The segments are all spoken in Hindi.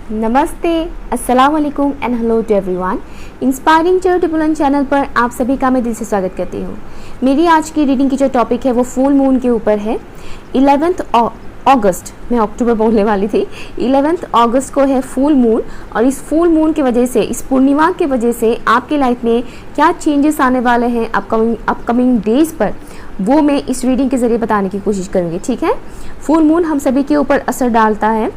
नमस्ते, अस्सलाम वालेकुम and hello to everyone. Inspiring charity Buland channel पर आप सभी का मैं दिल से स्वागत करती हूँ। मेरी आज की रीडिंग की जो टॉपिक है वो फुल मून के ऊपर है। 11 अगस्त, मैं अक्टूबर बोलने वाली थी, 11 अगस्त को है फुल मून। और इस फुल मून की वजह से, इस पूर्णिमा की वजह से आपके लाइफ में क्या चेंजेस आने वाले हैं अपकमिंग डेज पर, वो मैं इस रीडिंग के ज़रिए बताने की कोशिश करूँगी। ठीक है, फुल मून हम सभी के ऊपर असर डालता है,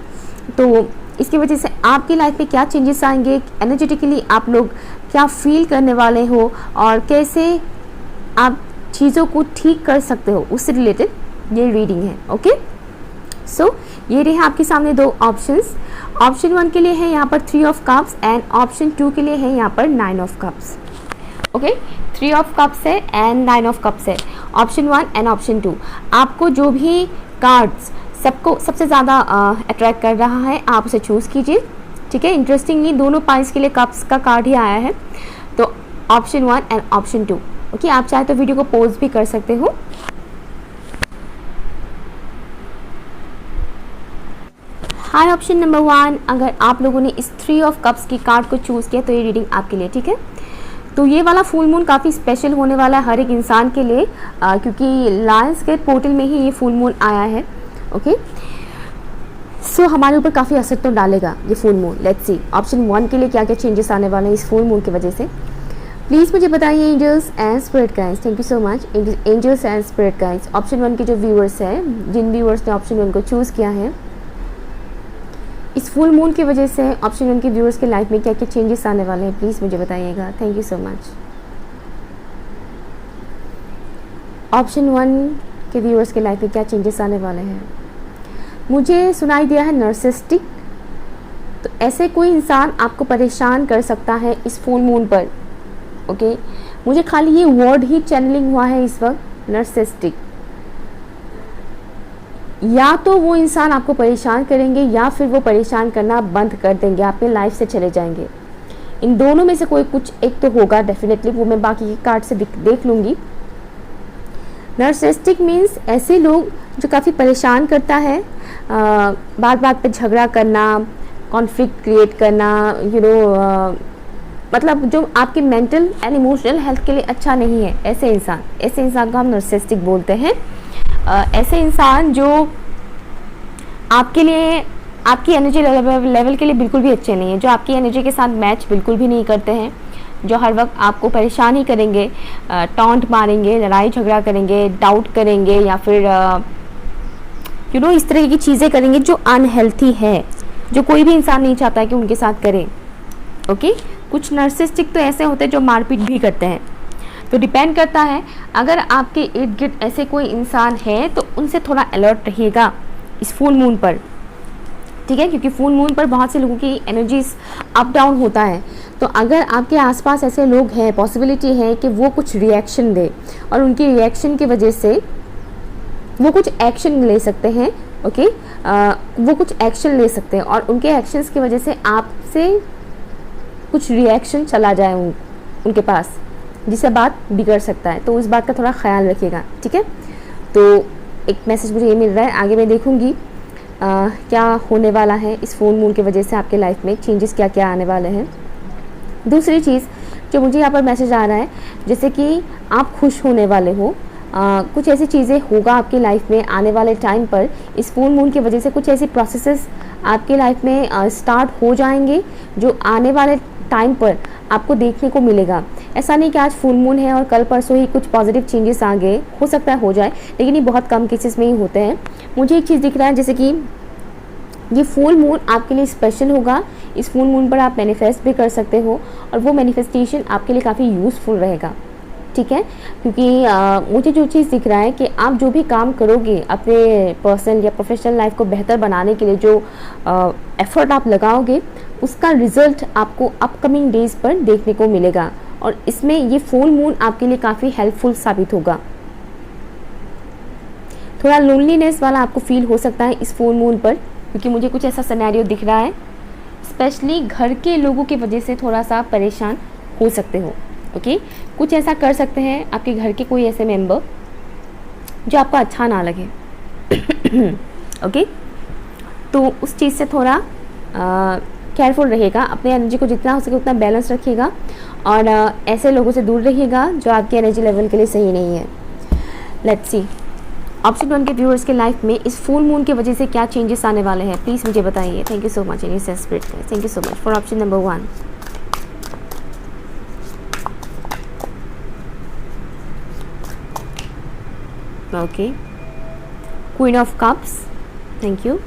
तो इसकी वजह से आपकी लाइफ में क्या चेंजेस आएंगे, एनर्जेटिकली आप लोग क्या फील करने वाले हो और कैसे आप चीज़ों को ठीक कर सकते हो, उससे रिलेटेड ये रीडिंग है। ओके, सो ये रहे आपके सामने दो ऑप्शंस। ऑप्शन 1 के लिए है यहाँ पर 3 ऑफ कप्स एंड ऑप्शन 2 के लिए है यहाँ पर 9 of cups. Okay, 3 of cups है एंड 9 ऑफ कप्स है, ऑप्शन 1 एंड ऑप्शन 2। आपको जो भी कार्ड्स सबको सबसे ज़्यादा अट्रैक्ट कर रहा है, आप उसे चूज़ कीजिए। ठीक है, इंटरेस्टिंगली दोनों पाइस के लिए कप्स का कार्ड ही आया है, तो ऑप्शन 1 एंड ऑप्शन 2। ओके, आप चाहे तो वीडियो को पॉज भी कर सकते हो। हाय ऑप्शन नंबर 1, अगर आप लोगों ने इस 3 ऑफ कप्स की कार्ड को चूज़ किया तो ये रीडिंग आपके लिए। ठीक है, तो ये वाला फुल मून काफ़ी स्पेशल होने वाला है हर एक इंसान के लिए, क्योंकि लायंस गेट पोर्टल में ही ये फुल मून आया है। ओके, सो हमारे ऊपर काफ़ी असर तो डालेगा ये full moon. Let's see option 1 के लिए क्या क्या चेंजेस आने वाले हैं इस फुल मून की वजह से। प्लीज़ मुझे बताइए angels and spirit guides. Thank you so much angels and spirit guides. Option 1 के जो व्यूअर्स हैं, जिन व्यूअर्स ने ऑप्शन 1 को चूज़ किया है, इस फुल मून की वजह से ऑप्शन 1 के व्यूअर्स के लाइफ में क्या क्या चेंजेस आने वाले हैं, प्लीज़ मुझे बताइएगा। Thank you so much. Option 1 के व्यूअर्स के लाइफ में क्या चेंजेस आने वाले हैं, मुझे सुनाई दिया है नर्सिस्टिक। तो ऐसे कोई इंसान आपको परेशान कर सकता है इस फुल मून पर। ओके, मुझे खाली ये वर्ड ही चैनलिंग हुआ है इस वक्त, नर्सिस्टिक। या तो वो इंसान आपको परेशान करेंगे या फिर वो परेशान करना बंद कर देंगे, आपके लाइफ से चले जाएंगे। इन दोनों में से कोई कुछ एक तो होगा डेफिनेटली, वो मैं बाकी के कार्ड से देख लूँगी। नर्सिस्टिक मीन्स ऐसे लोग जो काफ़ी परेशान करता है, बात बात पे झगड़ा करना, कॉन्फ्लिक्ट क्रिएट करना, मतलब जो आपके मेंटल एंड इमोशनल हेल्थ के लिए अच्छा नहीं है। ऐसे इंसान को हम नर्सिस्टिक बोलते हैं। ऐसे इंसान जो आपके लिए, आपकी एनर्जी लेवल के लिए बिल्कुल भी अच्छे नहीं है, जो आपकी एनर्जी के साथ मैच बिल्कुल भी नहीं करते हैं, जो हर वक्त आपको परेशान ही करेंगे, टॉन्ट मारेंगे, लड़ाई झगड़ा करेंगे, डाउट करेंगे, या फिर इस तरह की चीज़ें करेंगे जो अनहेल्थी है, जो कोई भी इंसान नहीं चाहता है कि उनके साथ करें। ओके, कुछ नर्सिस्टिक तो ऐसे होते हैं जो मारपीट भी करते हैं। तो डिपेंड करता है, अगर आपके इर्द गिर्द ऐसे कोई इंसान है तो उनसे थोड़ा अलर्ट रहिएगा इस फुल मून पर। ठीक है, क्योंकि फुल मून पर बहुत से लोगों की एनर्जीज अप डाउन होता है। तो अगर आपके आसपास ऐसे लोग हैं, पॉसिबिलिटी है कि वो कुछ रिएक्शन दे और उनकी रिएक्शन की वजह से वो कुछ एक्शन ले सकते हैं। ओके, वो कुछ एक्शन ले सकते हैं और उनके एक्शंस की वजह से आपसे कुछ रिएक्शन चला जाए उनके पास, जिससे बात बिगड़ सकता है। तो उस बात का थोड़ा ख्याल रखिएगा। ठीक है, तो एक मैसेज मुझे ये मिल रहा है, आगे मैं देखूँगी क्या होने वाला है इस फुल मून की वजह से आपके लाइफ में चेंजेस क्या क्या आने वाले हैं। दूसरी चीज़ जो मुझे यहाँ पर मैसेज आ रहा है, जैसे कि आप खुश होने वाले हो, कुछ ऐसी चीज़ें होगा आपकी लाइफ में आने वाले टाइम पर। इस फुल मून की वजह से कुछ ऐसी प्रोसेसेस आपकी लाइफ में स्टार्ट हो जाएंगे जो आने वाले टाइम पर आपको देखने को मिलेगा। ऐसा नहीं कि आज फुल मून है और कल परसों ही कुछ पॉजिटिव चेंजेस आ गए, हो सकता है हो जाए, लेकिन ये बहुत कम केसेस में ही होते हैं। मुझे एक चीज़ दिख रहा है, जैसे कि ये फुल मून आपके लिए स्पेशल होगा। इस फुल मून पर आप मैनिफेस्ट भी कर सकते हो और वो मैनिफेस्टेशन आपके लिए काफ़ी यूज़फुल रहेगा। ठीक है, क्योंकि मुझे जो चीज़ दिख रहा है कि आप जो भी काम करोगे अपने पर्सनल या प्रोफेशनल लाइफ को बेहतर बनाने के लिए, जो एफर्ट आप लगाओगे, उसका रिजल्ट आपको अपकमिंग डेज पर देखने को मिलेगा। और इसमें ये फुल मून आपके लिए काफ़ी हेल्पफुल साबित होगा। थोड़ा लोनलीनेस वाला आपको फील हो सकता है इस फुल मून पर, क्योंकि मुझे कुछ ऐसा सिनेरियो दिख रहा है, स्पेशली घर के लोगों की वजह से थोड़ा सा परेशान हो सकते हो। ओके, कुछ ऐसा कर सकते हैं आपके घर के कोई ऐसे मेंबर जो आपको अच्छा ना लगे। ओके, तो उस चीज़ से थोड़ा केयरफुल रहेगा, अपने एनर्जी को जितना हो सके उतना बैलेंस रखिएगा और ऐसे लोगों से दूर रहिएगा जो आपकी एनर्जी लेवल के लिए सही नहीं है। लेट्स सी ऑप्शन 1 के व्यूअर्स के लाइफ में इस फुल मून की वजह से क्या चेंजेस आने वाले हैं, प्लीज़ मुझे बताइए। Thank you so much universe spirit, thank you so much for option number 1। Okay, queen of cups, thank you.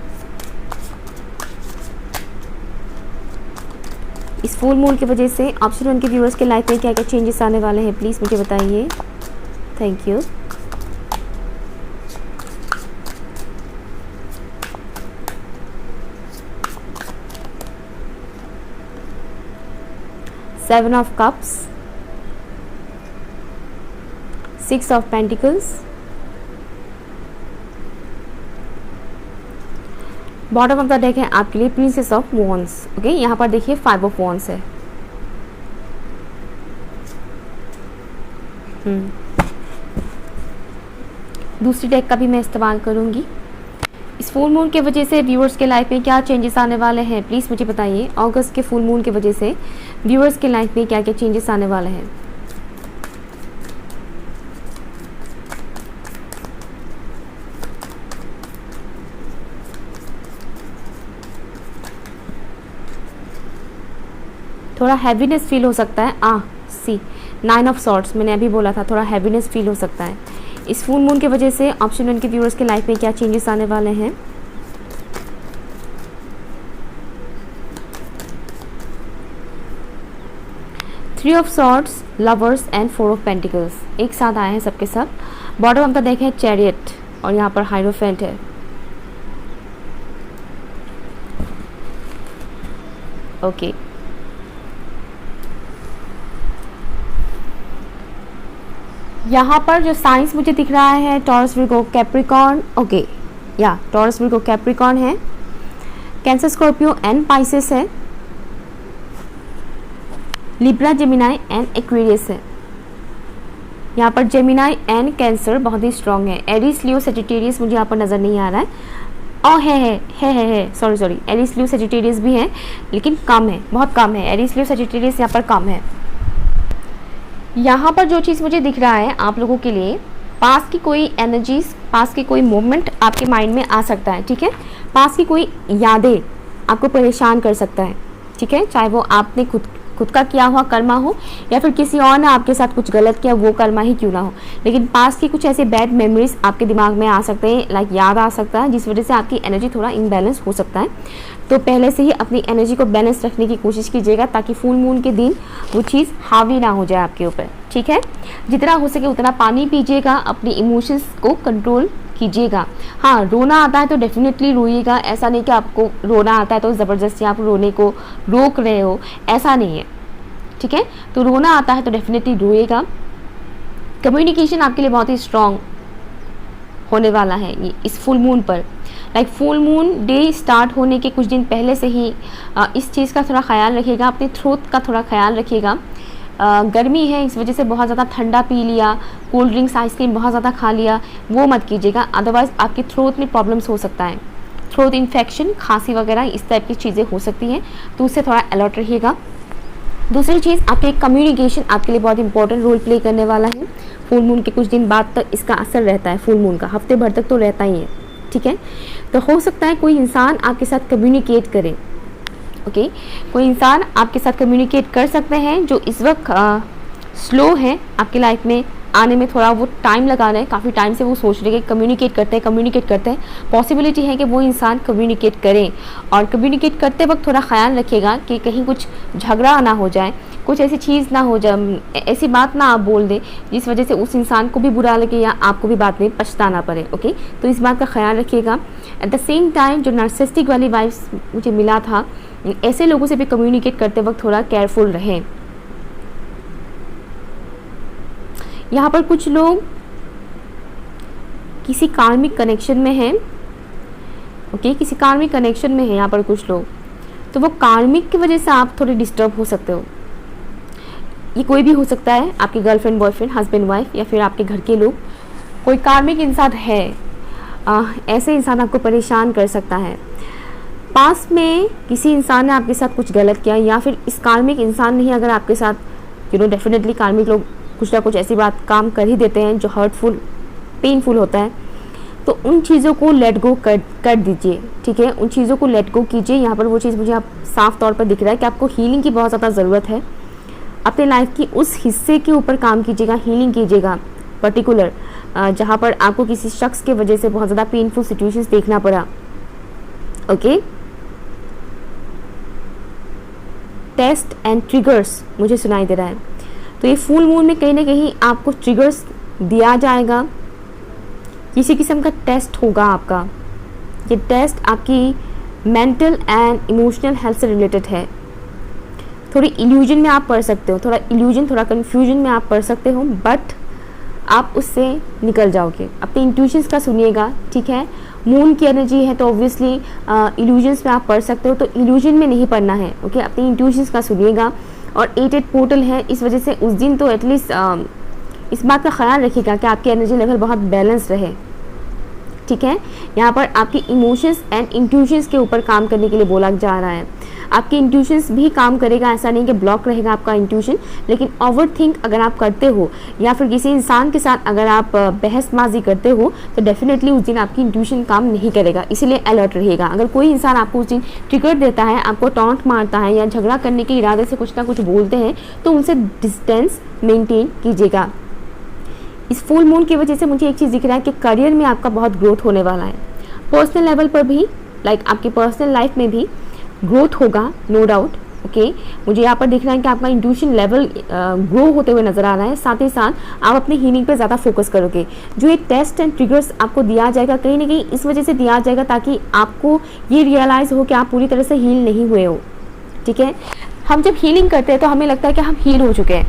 इस फुल मून की वजह से ऑप्शन 1 के व्यूअर्स के लाइफ में क्या क्या चेंजेस आने वाले हैं, प्लीज़ मुझे बताइए। Thank you. Seven of cups, 6 of pentacles, bottom of the deck है आपके लिए प्रिंसेस ऑफ वॉन्ड्स। ओके, यहाँ पर देखिए 5 ऑफ वॉन्ड्स है। दूसरी डेक का भी मैं इस्तेमाल करूँगी। इस फुल मून की वजह से व्यूअर्स के लाइफ में क्या चेंजेस आने वाले हैं, प्लीज़ मुझे बताइए। अगस्त के फुल मून की वजह से व्यूअर्स के लाइफ में क्या क्या चेंजेस आने वाले हैं। थोड़ा हैवीनेस फील हो सकता है। सी 9 ऑफ सॉर्ड्स, मैंने अभी बोला था थोड़ा हैवीनेस फील हो सकता है। इस फुल मून की वजह से ऑप्शन 1 के व्यूअर्स के लाइफ में क्या चेंजेस आने वाले हैं। Three of swords, lovers and 4 of pentacles एक साथ आए हैं सबके सब। बॉटम ऑफ द डेक है चैरियट और यहाँ पर हाइरोफेंट है। ओके, यहाँ पर जो साइंस मुझे दिख रहा है टॉरस, विर्गो, कैप्रिकॉर्न। ओके, या टॉरस, विर्गो, कैप्रिकॉर्न है, कैंसर, स्कॉर्पियो एंड पाइसेस है, लिब्रा, जेमिनाई एंड एक्वेरियस है। यहाँ पर जेमिनाई एंड कैंसर बहुत ही स्ट्रॉन्ग है। एरीज, लियो, सजिटेरियस मुझे यहाँ पर नज़र नहीं आ रहा है। है सॉरी एरीज, लियो, सजिटेरियस भी है लेकिन कम है, बहुत कम है। एरीज, लियो, सजिटेरियस यहाँ पर कम है। यहाँ पर जो चीज़ मुझे दिख रहा है आप लोगों के लिए, पास की कोई एनर्जीज, पास की कोई मूवमेंट आपके माइंड में आ सकता है। ठीक है, पास की कोई यादें आपको परेशान कर सकता है। ठीक है, चाहे वो आपने खुद का किया हुआ कर्मा हो या फिर किसी और ने आपके साथ कुछ गलत किया वो कर्मा ही क्यों ना हो, लेकिन पास की कुछ ऐसे बैड मेमोरीज आपके दिमाग में आ सकते हैं, लाइक याद आ सकता है, जिस वजह से आपकी एनर्जी थोड़ा इम्बैलेंस हो सकता है। तो पहले से ही अपनी एनर्जी को बैलेंस रखने की कोशिश कीजिएगा ताकि फुल मून के दिन वो चीज़ हावी ना हो जाए आपके ऊपर। ठीक है, जितना हो सके उतना पानी पीजिएगा, अपनी इमोशंस को कंट्रोल कीजिएगा। हाँ, रोना आता है तो डेफिनेटली रोइएगा, ऐसा नहीं कि आपको रोना आता है तो ज़बरदस्ती आप रोने को रोक रहे हो, ऐसा नहीं है। ठीक है, तो रोना आता है तो डेफिनेटली रोइएगा। कम्युनिकेशन आपके लिए बहुत ही स्ट्रॉन्ग होने वाला है इस फुल मून पर। Like full moon day start होने के कुछ दिन पहले से ही इस चीज़ का थोड़ा ख्याल रखिएगा, अपने थ्रोट का थोड़ा ख्याल रखिएगा। गर्मी है इस वजह से बहुत ज़्यादा ठंडा पी लिया, कोल्ड ड्रिंक्स, आइसक्रीम बहुत ज़्यादा खा लिया, वो मत कीजिएगा, अदरवाइज़ आपके थ्रोट में प्रॉब्लम्स हो सकता है। थ्रोट इन्फेक्शन, खांसी वगैरह इस टाइप की चीज़ें हो सकती हैं, तो उससे थोड़ा अलर्ट रहिएगा। दूसरी चीज़, आपके कम्युनिकेशन आपके लिए बहुत इंपॉर्टेंट रोल प्ले करने वाला है। फुल मून के कुछ दिन बाद तक इसका असर रहता है, फुल मून का हफ्ते भर तक तो रहता ही है। ठीक है, तो हो सकता है कोई इंसान आपके साथ कम्युनिकेट करे। ओके, कोई इंसान आपके साथ कम्युनिकेट कर सकते हैं जो इस वक्त स्लो है आपकी लाइफ में आने में, थोड़ा वो टाइम लगा रहे हैं, काफ़ी टाइम से वो सोच रहे हैं कम्युनिकेट करते हैं। पॉसिबिलिटी है कि वो इंसान कम्युनिकेट करें, और कम्युनिकेट करते वक्त थोड़ा ख्याल रखिएगा कि कहीं कुछ झगड़ा ना हो जाए, कुछ ऐसी चीज़ ना हो जाए, ऐसी बात ना आप बोल दें जिस वजह से उस इंसान को भी बुरा लगे या आपको भी बाद में पछताना पड़े। ओके, तो इस बात का ख्याल रखिएगा। एट द सेम टाइम जो नार्सिसिस्टिक वाली वाइब्स मुझे मिला था, ऐसे लोगों से भी कम्युनिकेट करते वक्त थोड़ा केयरफुल रहें। यहाँ पर कुछ लोग किसी कार्मिक कनेक्शन में हैं। ओके, किसी कार्मिक कनेक्शन में है यहाँ पर कुछ लोग, तो वो कार्मिक की वजह से आप थोड़े डिस्टर्ब हो सकते हो। ये कोई भी हो सकता है, आपके गर्लफ्रेंड, बॉयफ्रेंड, हस्बैंड, वाइफ, या फिर आपके घर के लोग। कोई कार्मिक इंसान है, ऐसे इंसान आपको परेशान कर सकता है। पास में किसी इंसान ने आपके साथ कुछ गलत किया, या फिर इस कार्मिक इंसान ने ही अगर आपके साथ डेफिनेटली कार्मिक लोग कुछ ना कुछ ऐसी बात काम कर ही देते हैं जो हर्टफुल पेनफुल होता है, तो उन चीज़ों को लेट गो कर दीजिए, ठीक है। उन चीज़ों को लेट गो कीजिए। यहाँ पर वो चीज़ मुझे आप साफ तौर पर दिख रहा है कि आपको हीलिंग की बहुत ज़्यादा ज़रूरत है। अपने लाइफ की उस हिस्से के ऊपर काम कीजिएगा, हीलिंग कीजिएगा पर्टिकुलर, जहाँ पर आपको किसी शख्स के वजह से बहुत ज़्यादा पेनफुल सिचुएशंस देखना पड़ा। ओके, टेस्ट एंड ट्रिगर्स मुझे सुनाई दे रहा है। तो ये फुल मून में कहीं ना कहीं आपको ट्रिगर्स दिया जाएगा, किसी किस्म का टेस्ट होगा आपका। ये टेस्ट आपकी मेंटल एंड इमोशनल हेल्थ से रिलेटेड है। थोड़ी इल्यूजन में आप पढ़ सकते हो, थोड़ा इल्यूजन, थोड़ा कन्फ्यूजन में आप पढ़ सकते हो, बट आप उससे निकल जाओगे। अपने इंट्यूशंस का सुनिएगा, ठीक है। मून की एनर्जी है तो ऑब्वियसली इल्यूजन्स में आप पढ़ सकते हो, तो इल्यूजन में नहीं पढ़ना है, ओके। अपने इंट्यूशंस का सुनिएगा। और 8 पोर्टल है, इस वजह से उस दिन तो एटलीस्ट इस बात का ख्याल रखिएगा कि आपकी एनर्जी लेवल बहुत बैलेंस रहे, ठीक है। यहाँ पर आपकी इमोशंस एंड इंट्यूशंस के ऊपर काम करने के लिए बोला जा रहा है। आपकी इंट्यूशंस भी काम करेगा, ऐसा नहीं कि ब्लॉक रहेगा आपका इंट्यूशन, लेकिन ओवर थिंक अगर आप करते हो या फिर किसी इंसान के साथ अगर आप बहसबाजी करते हो तो डेफिनेटली उस दिन आपकी इंट्यूशन काम नहीं करेगा, इसीलिए अलर्ट रहिएगा। अगर कोई इंसान आपको उस दिन ट्रिगर देता है, आपको टॉन्ट मारता है या झगड़ा करने के इरादे से कुछ ना कुछ बोलते हैं, तो उनसे डिस्टेंस मेंटेन कीजिएगा। इस फुल मून की वजह से मुझे एक चीज़ दिख रहा है कि करियर में आपका बहुत ग्रोथ होने वाला है। पर्सनल लेवल पर भी, लाइक आपकी पर्सनल लाइफ में भी ग्रोथ होगा, नो डाउट, ओके। मुझे यहाँ पर दिख रहा है कि आपका इंट्यूशन लेवल ग्रो होते हुए नजर आ रहा है। साथ ही साथ आप अपनी हीलिंग पे ज़्यादा फोकस करोगे। जो एक टेस्ट एंड ट्रिगर्स आपको दिया जाएगा, कहीं ना कहीं इस वजह से दिया जाएगा ताकि आपको ये रियलाइज़ हो कि आप पूरी तरह से हील नहीं हुए हो, ठीक है। हम जब हीलिंग करते हैं तो हमें लगता है कि हम हील हो चुके हैं,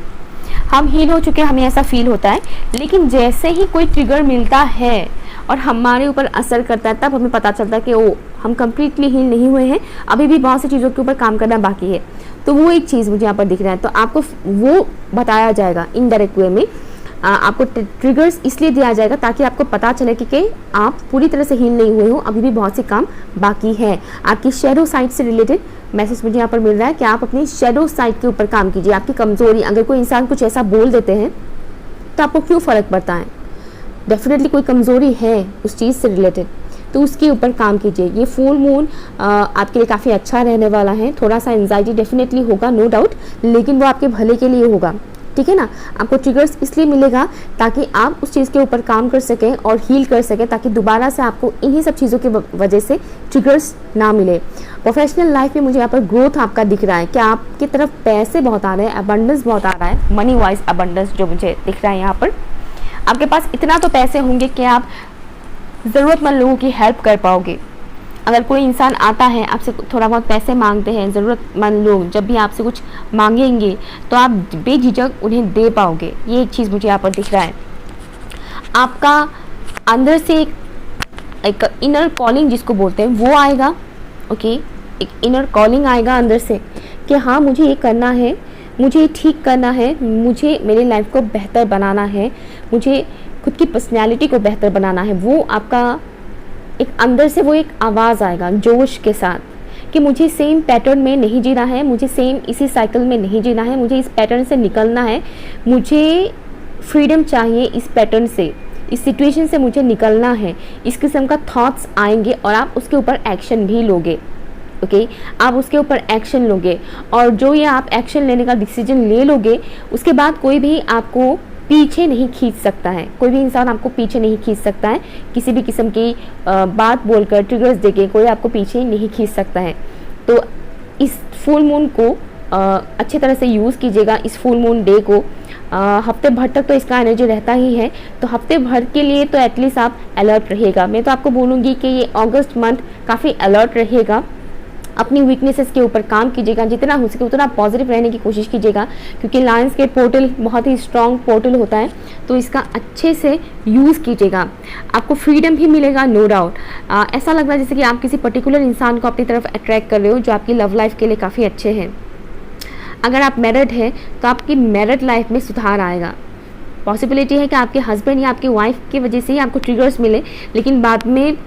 हम हील हो चुके हैं, हमें ऐसा फील होता है। लेकिन जैसे ही कोई ट्रिगर मिलता है और हमारे ऊपर असर करता है, तब हमें पता चलता है कि ओ, हम कंप्लीटली हील नहीं हुए हैं, अभी भी बहुत सी चीज़ों के ऊपर काम करना बाकी है। तो वो एक चीज़ मुझे यहाँ पर दिख रहा है, तो आपको वो बताया जाएगा इनडायरेक्ट वे में। आपको ट्रिगर्स इसलिए दिया जाएगा ताकि आपको पता चले कि आप पूरी तरह से हील नहीं हुए हो, अभी भी बहुत से काम बाकी है। आपकी शैडो साइड से रिलेटेड मैसेज मुझे यहाँ पर मिल रहा है कि आप अपनी शैडो साइड के ऊपर काम कीजिए। आपकी कमज़ोरी, अगर कोई इंसान कुछ ऐसा बोल देते हैं तो आपको क्यों फ़र्क पड़ता है, डेफिनेटली कोई कमज़ोरी है उस चीज़ से रिलेटेड, तो उसके ऊपर काम कीजिए। ये फुल मून आपके लिए काफ़ी अच्छा रहने वाला है। थोड़ा सा एंजाइटी डेफिनेटली होगा, नो डाउट, लेकिन वो आपके भले के लिए होगा, ठीक है ना। आपको ट्रिगर्स इसलिए मिलेगा ताकि आप उस चीज़ के ऊपर काम कर सकें और हील कर सकें, ताकि दोबारा से आपको इन्हीं सब चीज़ों की वजह से ट्रिगर्स ना मिले। प्रोफेशनल लाइफ में मुझे यहाँ पर ग्रोथ आपका दिख रहा है कि आपकी तरफ पैसे बहुत आ रहे हैं, अबंडेंस बहुत आ रहा है, मनी वाइज अबंडेंस जो मुझे दिख रहा है। यहाँ पर आपके पास इतना तो पैसे होंगे कि आप ज़रूरतमंद लोगों की हेल्प कर पाओगे। अगर कोई इंसान आता है आपसे थोड़ा बहुत पैसे मांगते हैं, ज़रूरतमंद लोग जब भी आपसे कुछ मांगेंगे तो आप बेझिझक उन्हें दे पाओगे। ये एक चीज़ मुझे यहाँ पर दिख रहा है। आपका अंदर से एक इनर कॉलिंग जिसको बोलते हैं वो आएगा, ओके। एक इनर कॉलिंग आएगा अंदर से कि हाँ मुझे ये करना है, मुझे ठीक करना है, मुझे मेरी लाइफ को बेहतर बनाना है, मुझे खुद की पर्सनैलिटी को बेहतर बनाना है। वो आपका एक अंदर से वो एक आवाज़ आएगा जोश के साथ कि मुझे सेम पैटर्न में नहीं जीना है, मुझे सेम इसी साइकिल में नहीं जीना है, मुझे इस पैटर्न से निकलना है, मुझे फ्रीडम चाहिए इस पैटर्न से, इस सिचुएशन से मुझे निकलना है। इस किस्म का थॉट्स आएंगे और आप उसके ऊपर एक्शन भी लोगे, ओके। आप उसके ऊपर एक्शन लोगे और जो ये आप एक्शन लेने का डिसीजन ले लोगे, उसके बाद कोई भी आपको पीछे नहीं खींच सकता है, कोई भी इंसान आपको पीछे नहीं खींच सकता है। किसी भी किस्म की बात बोलकर, ट्रिगर्स देके कोई आपको पीछे नहीं खींच सकता है। तो इस फुल मून को अच्छे तरह से यूज़ कीजिएगा। इस फुल मून डे को हफ्ते भर तक तो इसका एनर्जी रहता ही है, तो हफ्ते भर के लिए तो एटलीस्ट आप अलर्ट रहिएगा। मैं तो आपको बोलूँगी कि ये अगस्त मंथ काफ़ी अलर्ट रहेगा। अपनी वीकनेसेस के ऊपर काम कीजिएगा, जितना हो सके उतना पॉजिटिव रहने की कोशिश कीजिएगा, क्योंकि लायंस गेट पोर्टल बहुत ही स्ट्रॉन्ग पोर्टल होता है, तो इसका अच्छे से यूज़ कीजिएगा। आपको फ्रीडम भी मिलेगा, नो डाउट। ऐसा लग रहा है जैसे कि आप किसी पर्टिकुलर इंसान को अपनी तरफ अट्रैक्ट कर रहे हो जो आपकी लव लाइफ के लिए काफ़ी अच्छे हैं। अगर आप मैरिड हैं तो आपकी मैरिड लाइफ में सुधार आएगा। पॉसिबिलिटी है कि आपके हस्बैंड या आपकी वाइफ की वजह से ही आपको ट्रिगर्स मिले, लेकिन बाद में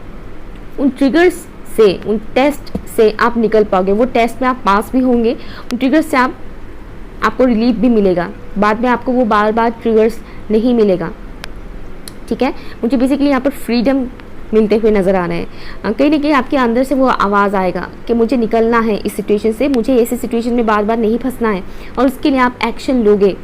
उन ट्रिगर्स से, उन टेस्ट से आप निकल पाओगे। वो टेस्ट में आप पास भी होंगे, उन ट्रिगर्स से आपको रिलीफ भी मिलेगा। बाद में आपको वो बार बार ट्रिगर्स नहीं मिलेगा, ठीक है। मुझे बेसिकली यहाँ पर फ्रीडम मिलते हुए नज़र आ रहे हैं। कहीं ना कहीं आपके अंदर से वो आवाज़ आएगा कि मुझे निकलना है इस सिचुएशन से, मुझे ऐसी सिचुएशन में बार बार नहीं फंसना है, और उसके लिए आप एक्शन लोगे।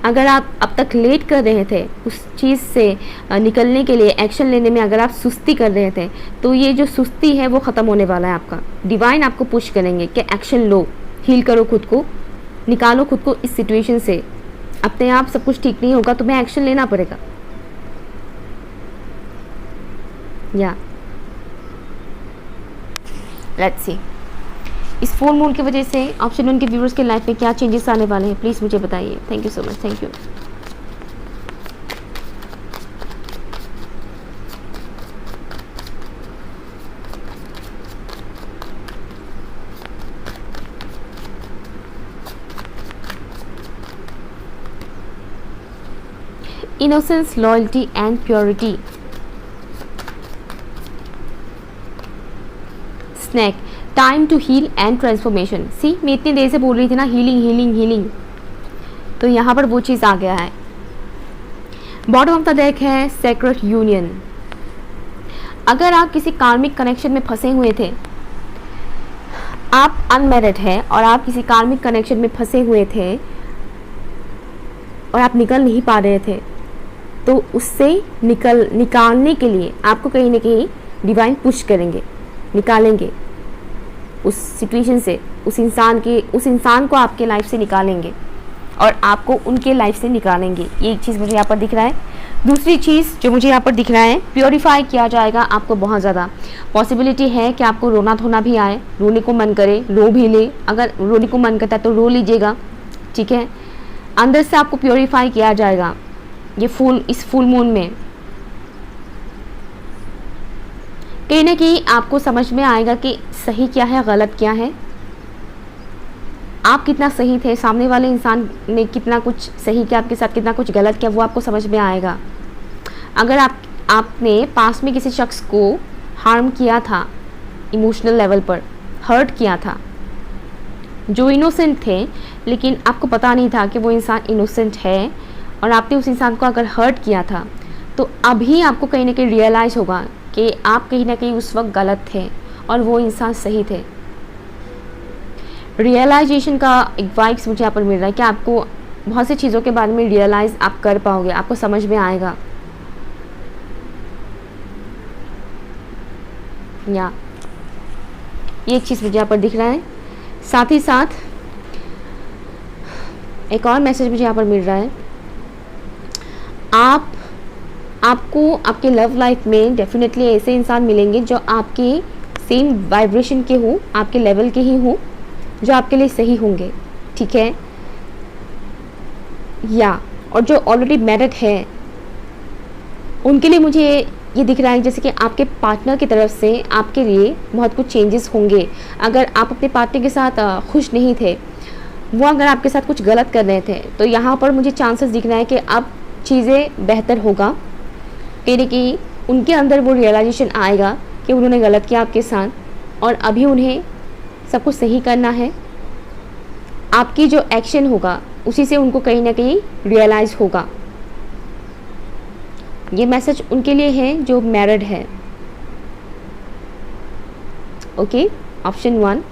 अगर आप अब तक लेट कर रहे थे उस चीज़ से निकलने के लिए, एक्शन लेने में अगर आप सुस्ती कर रहे थे, तो ये जो सुस्ती है वो ख़त्म होने वाला है आपका। डिवाइन आपको पुश करेंगे कि एक्शन लो, हील करो खुद को, निकालो खुद को इस सिचुएशन से। अपने आप सब कुछ ठीक नहीं होगा, तुम्हें एक्शन लेना पड़ेगा। या लेट्स सी, इस फुल मून की वजह से ऑप्शन 1 के व्यूअर्स के लाइफ में क्या चेंजेस आने वाले हैं, प्लीज़ मुझे बताइए। Thank you so much, thank you. Innocence, loyalty and purity. Snake, time to heal and transformation. See, मैं इतनी देर से बोल रही थी ना हीलिंग हीलिंग हीलिंग, तो यहाँ पर वो चीज़ आ गया है। बॉटम ऑफ द डेक है सेक्रेट यूनियन। अगर आप किसी कार्मिक कनेक्शन में फंसे हुए थे, आप अनमैरिड हैं और आप किसी कार्मिक कनेक्शन में फंसे हुए थे और आप निकल नहीं पा रहे थे, तो उससे निकालने के लिए आपको कहीं ना कहीं डिवाइन पुश करेंगे, निकालेंगे उस सिचुएशन से, उस इंसान को आपके लाइफ से निकालेंगे और आपको उनके लाइफ से निकालेंगे। ये एक चीज़ मुझे यहाँ पर दिख रहा है। दूसरी चीज़ जो मुझे यहाँ पर दिख रहा है, प्योरीफाई किया जाएगा आपको। बहुत ज़्यादा पॉसिबिलिटी है कि आपको रोना धोना भी आए, रोने को मन करे, रो भी ले। अगर रोने को मन करता है तो रो लीजिएगा, ठीक है। अंदर से आपको प्योरीफाई किया जाएगा इस फुल मून में। कहीं ना कहीं आपको समझ में आएगा कि सही क्या है, गलत क्या है, आप कितना सही थे, सामने वाले इंसान ने कितना कुछ सही किया आपके साथ, कितना कुछ गलत किया, वो आपको समझ में आएगा। अगर आपने पास में किसी शख्स को हार्म किया था, इमोशनल लेवल पर हर्ट किया था, जो इनोसेंट थे, लेकिन आपको पता नहीं था कि वो इंसान इनोसेंट है, और आपने उस इंसान को अगर हर्ट किया था, तो अभी आपको कहीं ना कहीं रियलाइज़ होगा कि आप कहीं ना कहीं उस वक्त गलत थे और वो इंसान सही थे। रियलाइजेशन का एक वाइब्स मुझे यहाँ पर मिल रहा है कि आपको बहुत सी चीज़ों के बारे में रियलाइज़ आप कर पाओगे, आपको समझ में आएगा। या ये एक चीज़ मुझे यहाँ पर दिख रहा है। साथ ही साथ एक और मैसेज मुझे यहाँ पर मिल रहा है, आपको आपके लव लाइफ में डेफिनेटली ऐसे इंसान मिलेंगे जो आपके सेम वाइब्रेशन के हों, आपके लेवल के ही हों, जो आपके लिए सही होंगे, ठीक है। या और जो ऑलरेडी मैरिड है उनके लिए मुझे ये दिख रहा है जैसे कि आपके पार्टनर की तरफ से आपके लिए बहुत कुछ चेंजेस होंगे। अगर आप अपने पार्टनर के साथ खुश नहीं थे, वो अगर आपके साथ कुछ गलत कर रहे थे, तो यहाँ पर मुझे चांसेस दिख रहा है कि अब चीज़ें बेहतर होगा। कहीं कि उनके अंदर वो रियलाइजेशन आएगा कि उन्होंने गलत किया आपके साथ, और अभी उन्हें सब कुछ सही करना है। आपकी जो एक्शन होगा उसी से उनको कहीं ना कहीं रियलाइज़ होगा। ये मैसेज उनके लिए है जो मैरिड है। ओके, ऑप्शन 1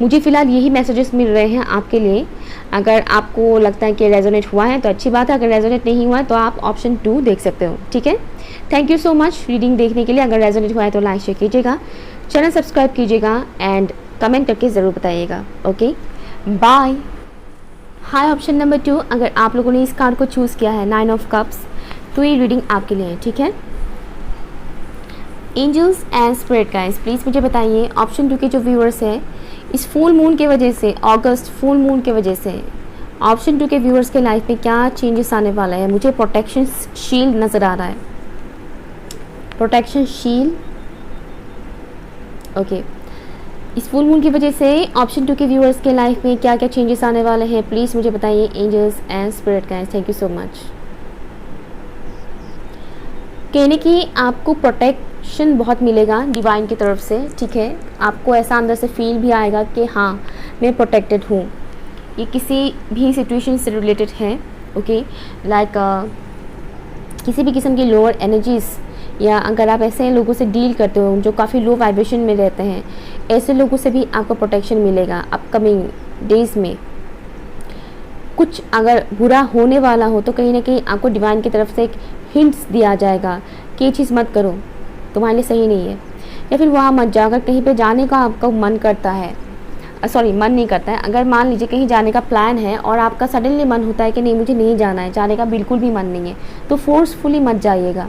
मुझे फ़िलहाल यही मैसेजेस मिल रहे हैं आपके लिए। अगर आपको लगता है कि रेजोनेट हुआ है तो अच्छी बात है, अगर रेजोनेट नहीं हुआ है तो आप ऑप्शन 2 देख सकते हो, ठीक है। Thank you so much reading देखने के लिए। अगर रेजोनेट हुआ है तो लाइक शेयर कीजिएगा, चैनल सब्सक्राइब कीजिएगा एंड कमेंट करके ज़रूर बताइएगा। Okay, bye. Hi, option number 2, अगर आप लोगों ने इस कार्ड को चूज़ किया है 9 ऑफ कप्स, तो ये रीडिंग आपके लिए है, ठीक है। Angels and spirit guys, please मुझे बताइए ऑप्शन 2 के जो व्यूअर्स हैं, इस फुल मून के वजह से, अगस्त फुल मून के वजह से ऑप्शन 2 के व्यूअर्स के लाइफ में क्या चेंजेस आने वाला है। मुझे प्रोटेक्शन शील्ड नज़र आ रहा है, प्रोटेक्शन शील्ड। ओके, इस फुल मून की वजह से ऑप्शन 2 के व्यूअर्स के लाइफ में क्या क्या चेंजेस आने वाले हैं, प्लीज़ मुझे बताइए angels and spirit guys. Thank you so much. कहने की आपको प्रोटेक्ट प्रोटेक्शन बहुत मिलेगा डिवाइन की तरफ से, ठीक है। आपको ऐसा अंदर से फील भी आएगा कि हाँ मैं प्रोटेक्टेड हूँ। ये किसी भी सिचुएशन से रिलेटेड है, ओके। लाइक किसी भी किस्म की लोअर एनर्जीज़, या अगर आप ऐसे लोगों से डील करते हो जो काफ़ी लो वाइब्रेशन में रहते हैं, ऐसे लोगों से भी आपको प्रोटेक्शन मिलेगा अपकमिंग डेज़ में। कुछ अगर बुरा होने वाला हो तो कहीं ना कहीं आपको डिवाइन की तरफ से एक हिंट्स दिया जाएगा कि ये चीज़ मत करो, तुम्हारे लिए सही नहीं है। या फिर वहाँ मत जाओ। अगर कहीं पे जाने का आपका मन करता है, मन नहीं करता है, अगर मान लीजिए कहीं जाने का प्लान है और आपका सडनली मन होता है कि नहीं मुझे नहीं जाना है, जाने का बिल्कुल भी मन नहीं है, तो फोर्सफुली मत जाइएगा,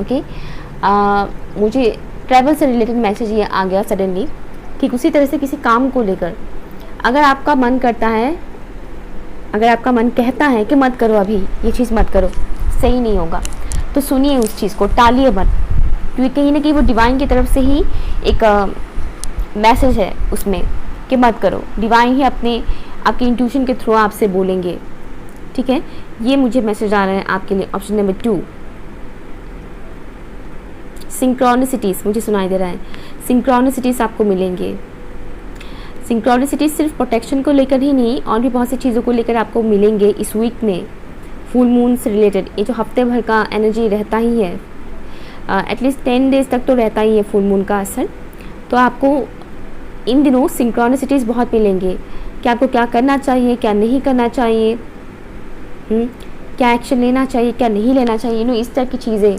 ओके। मुझे ट्रैवल से रिलेटेड मैसेज ये आ गया सडनली। ठीक उसी तरह से किसी काम को लेकर अगर आपका मन करता है, अगर आपका मन कहता है कि मत करो, अभी ये चीज़ मत करो, सही नहीं होगा, तो सुनिए उस चीज़ को, टालिए मत, क्योंकि कहीं ना कहीं वो डिवाइन की तरफ से ही एक मैसेज है उसमें कि मत करो। डिवाइन ही आपके इंट्यूशन के थ्रू आपसे बोलेंगे, ठीक है। ये मुझे मैसेज आ रहा है आपके लिए। ऑप्शन नंबर 2, सिंक्रोनिसिटीज़ मुझे सुनाई दे रहा है। सिंक्रोनिसिटीज़ आपको मिलेंगे। सिंक्रोनिसिटीज़ सिर्फ प्रोटेक्शन को लेकर ही नहीं, और भी बहुत सी चीज़ों को लेकर आपको मिलेंगे इस वीक में, फुल मून से रिलेटेड। ये जो हफ्ते भर का एनर्जी रहता ही है, एटलीस्ट 10 डेज तक तो रहता ही है फुल मून का असर। तो आपको इन दिनों सिंक्रोनिसिटीज़ बहुत मिलेंगे कि आपको क्या करना चाहिए, क्या नहीं करना चाहिए, क्या एक्शन लेना चाहिए, क्या नहीं लेना चाहिए, इस तरह की चीज़ें।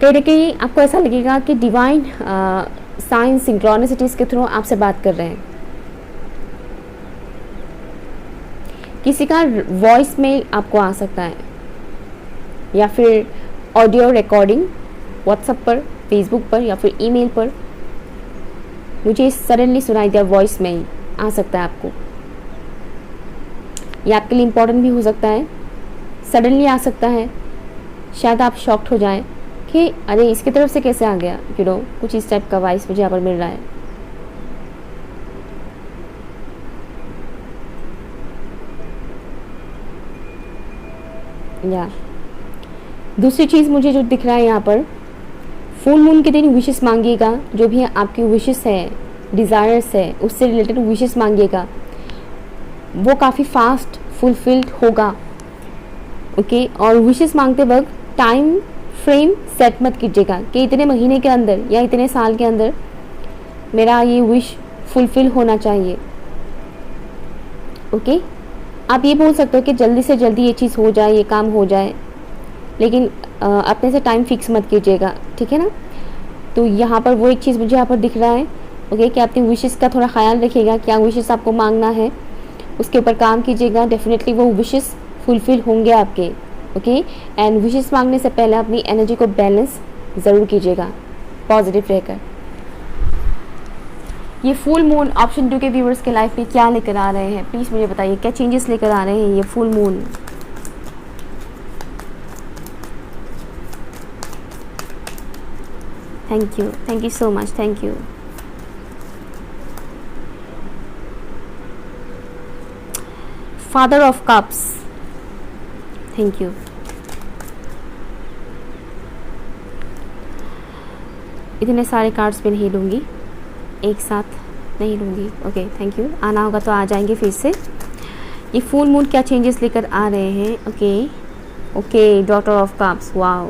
कहीं ना कहीं आपको ऐसा लगेगा कि डिवाइन साइन सिंक्रोनिसिटीज़ के थ्रू आपसे बात कर रहे हैं। किसी का वॉइस मेल आपको आ सकता है, या फिर ऑडियो रिकॉर्डिंग व्हाट्सएप पर, फेसबुक पर, या फिर ईमेल पर। मुझे सडनली सुनाई दिया वॉइस मेल आ सकता है आपको। ये आपके लिए इम्पोर्टेंट भी हो सकता है, सडनली आ सकता है। शायद आप शॉक्ड हो जाएं कि अरे इसकी तरफ से कैसे आ गया, कुछ इस टाइप का वॉइस मुझे यहाँ पर मिल रहा है। या दूसरी चीज़ मुझे जो दिख रहा है यहाँ पर, फुल मून के दिन विशेस मांगिएगा। जो भी आपकी विशेस है, डिज़ायर्स है, उससे रिलेटेड विशेस मांगिएगा, वो काफ़ी फास्ट फुलफिल्ड होगा, ओके। और विशेस मांगते वक्त टाइम फ्रेम सेट मत कीजिएगा कि इतने महीने के अंदर या इतने साल के अंदर मेरा ये विश फुलफिल होना चाहिए, ओके। आप ये बोल सकते हो कि जल्दी से जल्दी ये चीज़ हो जाए, ये काम हो जाए, लेकिन अपने से टाइम फिक्स मत कीजिएगा, ठीक है ना। तो यहाँ पर वो एक चीज़ मुझे यहाँ पर दिख रहा है, ओके, कि अपनी विशेस का थोड़ा ख्याल रखिएगा। क्या विशेस आपको मांगना है, उसके ऊपर काम कीजिएगा, डेफिनेटली वो विशेस फुलफिल होंगे आपके, ओके। एंड विशेस मांगने से पहले अपनी एनर्जी को बैलेंस ज़रूर कीजिएगा, पॉजिटिव रहकर। ये फुल मून ऑप्शन 2 के व्यूअर्स के लाइफ में क्या लेकर आ रहे हैं, प्लीज़ मुझे बताइए, क्या चेंजेस लेकर आ रहे हैं ये full moon. Thank you so much, thank you. Father of cups, thank you. इतने सारे कार्ड्स पे नहीं लूँगी, एक साथ नहीं लूँगी, ओके, थैंक यू। आना होगा तो आ जाएंगे फिर से। ये फुल मून क्या चेंजेस लेकर आ रहे हैं, okay, daughter of cups, wow,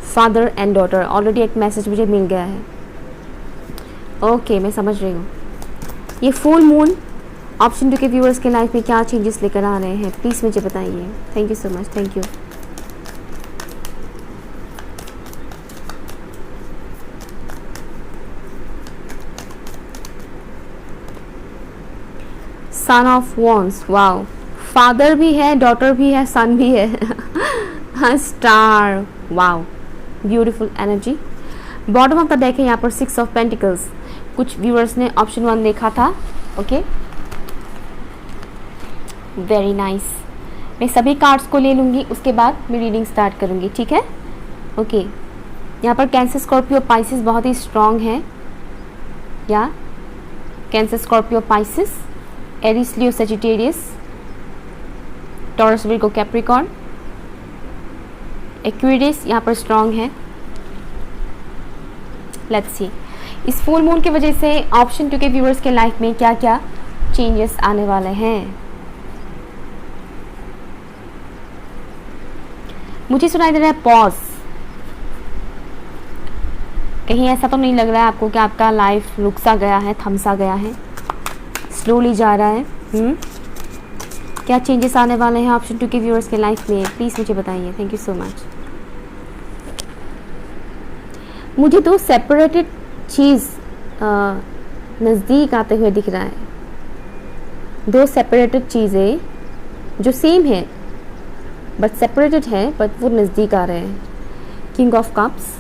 father and daughter, already एक मैसेज मुझे मिल गया है, ओके, मैं समझ रही हूँ। ये फुल मून ऑप्शन 2 के व्यूअर्स के लाइफ में क्या चेंजेस लेकर आ रहे हैं, प्लीज़ मुझे बताइए। Thank you so much, thank you. Son of wands, wow, father भी है, डॉटर भी है, सन भी है, star, wow, beautiful energy. Bottom of the deck है यहाँ पर 6 ऑफ पेंटिकल्स। कुछ व्यूअर्स ने ऑप्शन 1 देखा था, ओके, वेरी नाइस। मैं सभी कार्ड्स को ले लूँगी, उसके बाद मैं रीडिंग स्टार्ट करूँगी, ठीक है, ओके। यहाँ पर कैंसर, स्कॉर्पियो, पाइसिस बहुत ही स्ट्रॉन्ग है, या Cancer, Scorpio, Pisces, Aries, Leo, Sagittarius, Taurus, Virgo, Capricorn, Aquarius यहाँ पर स्ट्रॉन्ग है, लेट्स सी इस फुल मून की वजह से ऑप्शन 2 के व्यूअर्स के लाइफ में क्या क्या चेंजेस आने वाले हैं। मुझे सुनाई दे रहा है पॉज। कहीं ऐसा तो नहीं लग रहा है आपको कि आपका लाइफ रुक सा गया है, थम सा गया है, स्लोली जा रहा है? क्या चेंजेस आने वाले हैं ऑप्शन 2 के व्यूअर्स के लाइफ में, प्लीज़ मुझे बताइए। Thank you so much. मुझे दो सेपरेटेड चीज़ नज़दीक आते हुए दिख रहा है। दो सेपरेटेड चीज़ें जो सेम है बट सेपरेटेड है, बट वो नज़दीक आ रहे हैं। किंग ऑफ कप्स,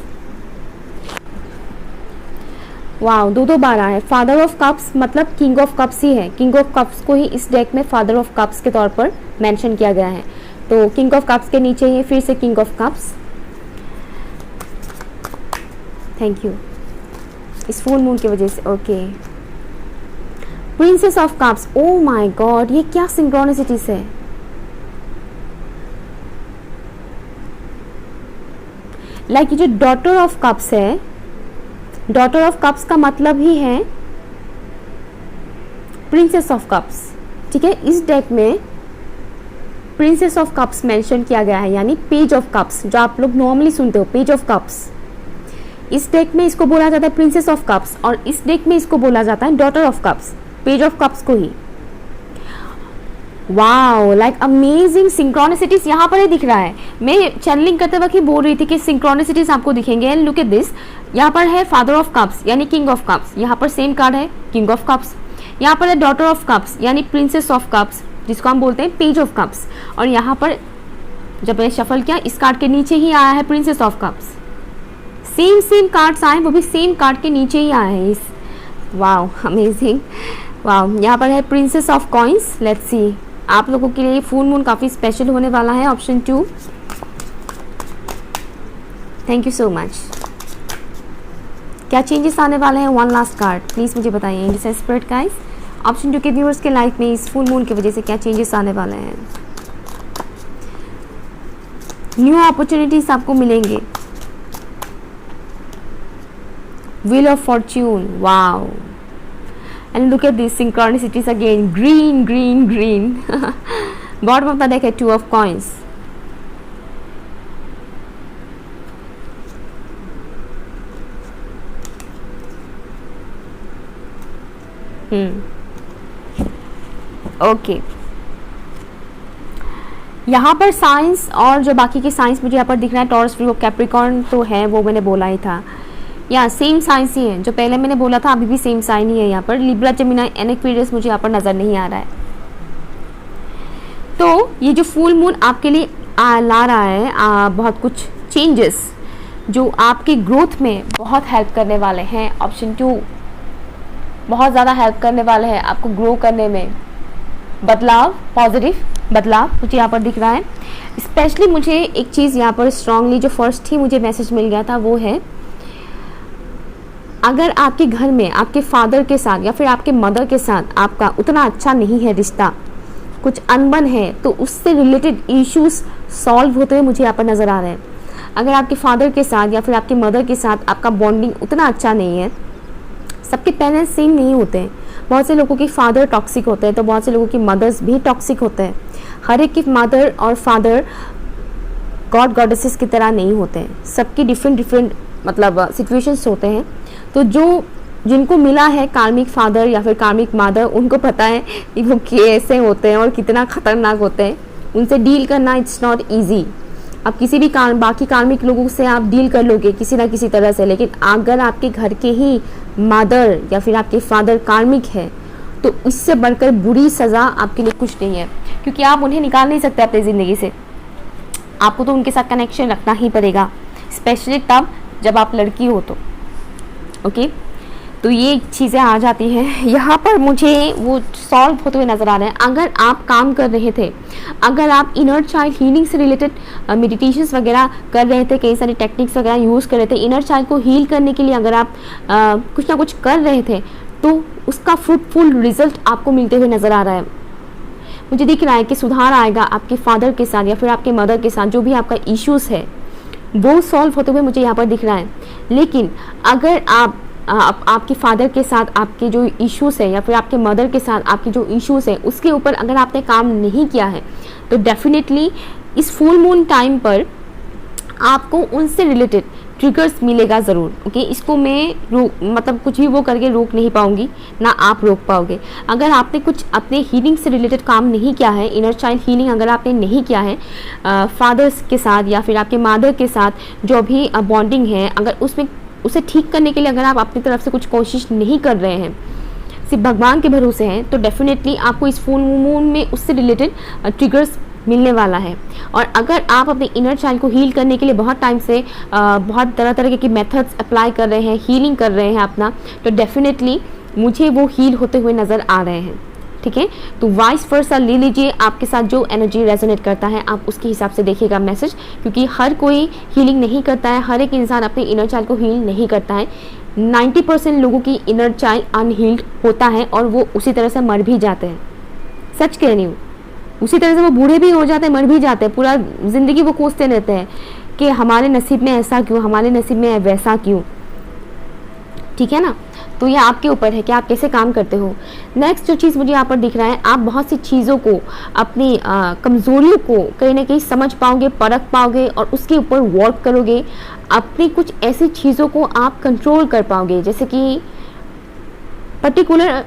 वाओ, दो बार आया है। फादर ऑफ कप्स मतलब किंग ऑफ कप्स ही है। किंग ऑफ कप्स को ही इस डेक में फादर ऑफ कप्स के तौर पर मेंशन किया गया है। तो किंग ऑफ कप्स के नीचे ही फिर से king of cups. Thank you. इस फुल मून की वजह से okay. Princess of cups, oh my God, ये क्या सिंक्रोनिसिटीज है। लाइक ये जो डॉटर ऑफ कप्स है, डॉटर ऑफ कप्स का मतलब ही है प्रिंसेस ऑफ कप्स। ठीक है, इस डेक में प्रिंसेस ऑफ कप्स मेंशन किया गया है, यानी पेज ऑफ कप्स जो आप लोग नॉर्मली सुनते हो, पेज ऑफ कप्स। इस डेक में इसको बोला जाता है प्रिंसेस ऑफ कप्स और इस डेक में इसको बोला जाता है daughter of cups, page of cups को ही। वाओ, लाइक अमेजिंग सिंक्रोनिसिटीज यहाँ पर ही दिख रहा है। मैं चैनलिंग करते वक्त ही बोल रही थी कि सिंक्रोनिसिटीज आपको दिखेंगे। एंड लुक एट दिस, यहाँ पर है फादर ऑफ कप्स यानी किंग ऑफ कप्स, यहाँ पर सेम कार्ड है किंग ऑफ कप्स। यहाँ पर है डॉटर ऑफ कप्स यानी प्रिंसेस ऑफ कप्स जिसको हम बोलते हैं पेज ऑफ कप्स। और यहाँ पर जब मैंने शफल किया इस कार्ड के नीचे ही आया है princess of cups. Same cards आए, वो भी सेम कार्ड के नीचे ही आए हैं। इस वाओ अमेजिंग, वाओ। यहाँ पर है princess of coins. Let's see, आप लोगों के लिए फुल मून काफ़ी स्पेशल होने वाला है। Option 2, thank you so much. क्या चेंजेस आने वाले हैं? वन लास्ट कार्ड प्लीज़ मुझे बताइए। इंडिसेस्परेट गाइस, ऑप्शन 2 के व्यूअर्स के लाइफ में इस फुल मून की वजह से क्या चेंजेस आने वाले हैं? न्यू अपॉर्चुनिटीज आपको मिलेंगे। Wheel of Fortune, wow. And look at these synchronicities again, green, green, green. Bottom of the deck है 2 of coins. ओके, यहाँ पर साइंस और जो बाकी के साइंस मुझे यहाँ पर दिख रहा है, टॉरस, वर्गो, कैप्रिकॉर्न तो है, वो मैंने बोला ही था। या सेम साइंस ही है जो पहले मैंने बोला था, अभी भी सेम साइन ही है। यहाँ पर लिब्रा, जेमिनी, एक्वेरियस मुझे यहाँ पर नज़र नहीं आ रहा है। तो ये जो फुल मून आपके लिए ला रहा है बहुत कुछ चेंजेस जो आपकी ग्रोथ में बहुत हेल्प करने वाले हैं। ऑप्शन 2 बहुत ज़्यादा हेल्प करने वाले हैं आपको ग्रो करने में। बदलाव, पॉजिटिव बदलाव मुझे यहाँ पर दिख रहा है। स्पेशली मुझे एक चीज़ यहाँ पर स्ट्रांगली जो फर्स्ट ही मुझे मैसेज मिल गया था वो है, अगर आपके घर में आपके फादर के साथ या फिर आपके मदर के साथ आपका उतना अच्छा नहीं है रिश्ता, कुछ अनबन है, तो उससे रिलेटेड इश्यूज सॉल्व होते हुए मुझे यहाँ पर नज़र आ रहे हैं। अगर आपके फादर के साथ या फिर आपके मदर के साथ आपका बॉन्डिंग उतना अच्छा नहीं है, सबके पेरेंट्स सेम नहीं होते हैं। बहुत से लोगों के फादर टॉक्सिक होते हैं तो बहुत से लोगों की मदर्स भी टॉक्सिक होते हैं। हर एक की मदर और फादर गॉड गॉडेसेस की तरह नहीं होते हैं, सबकी डिफरेंट मतलब सिचुएशंस होते हैं। तो जो जिनको मिला है कार्मिक फादर या फिर कार्मिक मदर, उनको पता है कि वो कैसे होते हैं और कितना खतरनाक होते हैं। उनसे डील करना इट्स नॉट ईजी। अब किसी भी बाकी कार्मिक लोगों से आप डील कर लोगे किसी ना किसी तरह से, लेकिन अगर आपके घर के ही मदर या फिर आपके फादर कार्मिक है तो इससे बढ़कर बुरी सज़ा आपके लिए कुछ नहीं है, क्योंकि आप उन्हें निकाल नहीं सकते अपनी ज़िंदगी से। आपको तो उनके साथ कनेक्शन रखना ही पड़ेगा, स्पेशली तब जब आप लड़की हो तो। ओके, तो ये चीज़ें आ जाती हैं यहाँ पर। मुझे वो सॉल्व होते हुए नज़र आ रहे हैं। अगर आप काम कर रहे थे, अगर आप इनर चाइल्ड हीलिंग से रिलेटेड मेडिटेशंस वगैरह कर रहे थे, कई सारी टेक्निक्स वगैरह यूज़ कर रहे थे, इनर चाइल्ड को हील करने के लिए अगर आप कुछ ना कुछ कर रहे थे, तो उसका फ्रूटफुल रिजल्ट आपको मिलते हुए नज़र आ रहा है। मुझे दिख रहा है कि सुधार आएगा आपके फादर के साथ या फिर आपके मदर के साथ, जो भी आपका इश्यूज़ है वो सॉल्व होते हुए मुझे यहाँ पर दिख रहा है। लेकिन अगर आपके फादर के साथ आपके जो इश्यूज़ है या फिर आपके मदर के साथ आपके जो इश्यूज़ है उसके ऊपर अगर आपने काम नहीं किया है तो डेफिनेटली इस फुल मून टाइम पर आपको उनसे रिलेटेड ट्रिगर्स मिलेगा ज़रूर। ओके, इसको मैं मतलब कुछ भी वो करके रोक नहीं पाऊंगी, ना आप रोक पाओगे। अगर आपने कुछ अपने हीलिंग से रिलेटेड काम नहीं किया है, इनर चाइल्ड हीलिंग अगर आपने नहीं किया है फादर्स के साथ या फिर आपके मदर के साथ जो भी बॉन्डिंग है, अगर उसमें उसे ठीक करने के लिए अगर आप अपनी तरफ से कुछ कोशिश नहीं कर रहे हैं, सिर्फ भगवान के भरोसे हैं, तो डेफिनेटली आपको इस फुल मून में उससे रिलेटेड ट्रिगर्स मिलने वाला है। और अगर आप अपने इनर चाइल्ड को हील करने के लिए बहुत टाइम से बहुत तरह तरह के मेथड्स अप्लाई कर रहे हैं, हीलिंग कर रहे हैं अपना, तो डेफिनेटली मुझे वो हील होते हुए नज़र आ रहे हैं। ठीक है, तो वाइस वर्सा ले लीजिए, आपके साथ जो एनर्जी रेजोनेट करता है आप उसके हिसाब से देखिएगा मैसेज, क्योंकि हर कोई हीलिंग नहीं करता है, हर एक इंसान अपने इनर चाइल्ड को हील नहीं करता है। 90% लोगों की इनर चाइल्ड अनहील्ड होता है और वो उसी तरह से मर भी जाते हैं। सच कह रही हूँ, उसी तरह से वो बूढ़े भी हो जाते हैं, मर भी जाते हैं, पूरा ज़िंदगी वो कोसते रहते हैं कि हमारे नसीब में ऐसा क्यों, हमारे नसीब में वैसा क्यों। ठीक है ना, तो ये आपके ऊपर है कि आप कैसे काम करते हो। नेक्स्ट जो चीज़ मुझे यहाँ पर दिख रहा है, आप बहुत सी चीज़ों को, अपनी कमज़ोरियों को कहीं ना कहीं समझ पाओगे, परख पाओगे और उसके ऊपर वर्क करोगे। अपनी कुछ ऐसी चीज़ों को आप कंट्रोल कर पाओगे, जैसे कि पर्टिकुलर